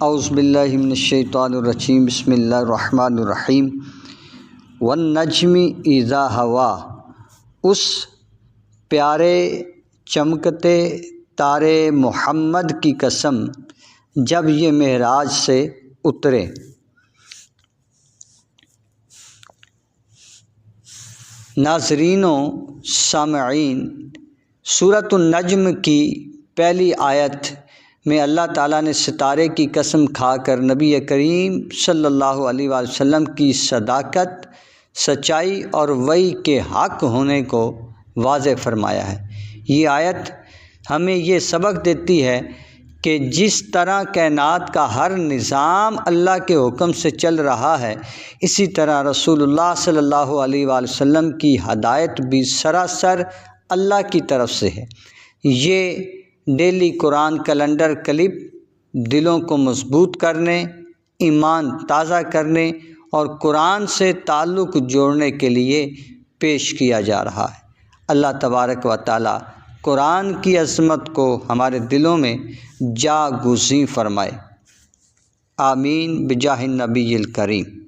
اعوذ باللہ من الشیطان الرجیم بسم اللہ الرحمن الرحیم والنجم اذا ہوا، اس پیارے چمکتے تارے محمد کی قسم جب یہ معراج سے اترے۔ ناظرین و سامعین، سورۃ النجم کی پہلی آیت میں اللہ تعالیٰ نے ستارے کی قسم کھا کر نبی کریم صلی اللہ علیہ وآلہ وسلم کی صداقت، سچائی اور وحی کے حق ہونے کو واضح فرمایا ہے۔ یہ آیت ہمیں یہ سبق دیتی ہے کہ جس طرح کائنات کا ہر نظام اللہ کے حکم سے چل رہا ہے، اسی طرح رسول اللہ صلی اللہ علیہ وآلہ وسلم کی ہدایت بھی سراسر اللہ کی طرف سے ہے۔ یہ ڈیلی قرآن کیلنڈر کلپ دلوں کو مضبوط کرنے، ایمان تازہ کرنے اور قرآن سے تعلق جوڑنے کے لیے پیش کیا جا رہا ہے۔ اللہ تبارک و تعالی قرآن کی عظمت کو ہمارے دلوں میں جاگزیں فرمائے۔ آمین بجاہ النبی الکریم۔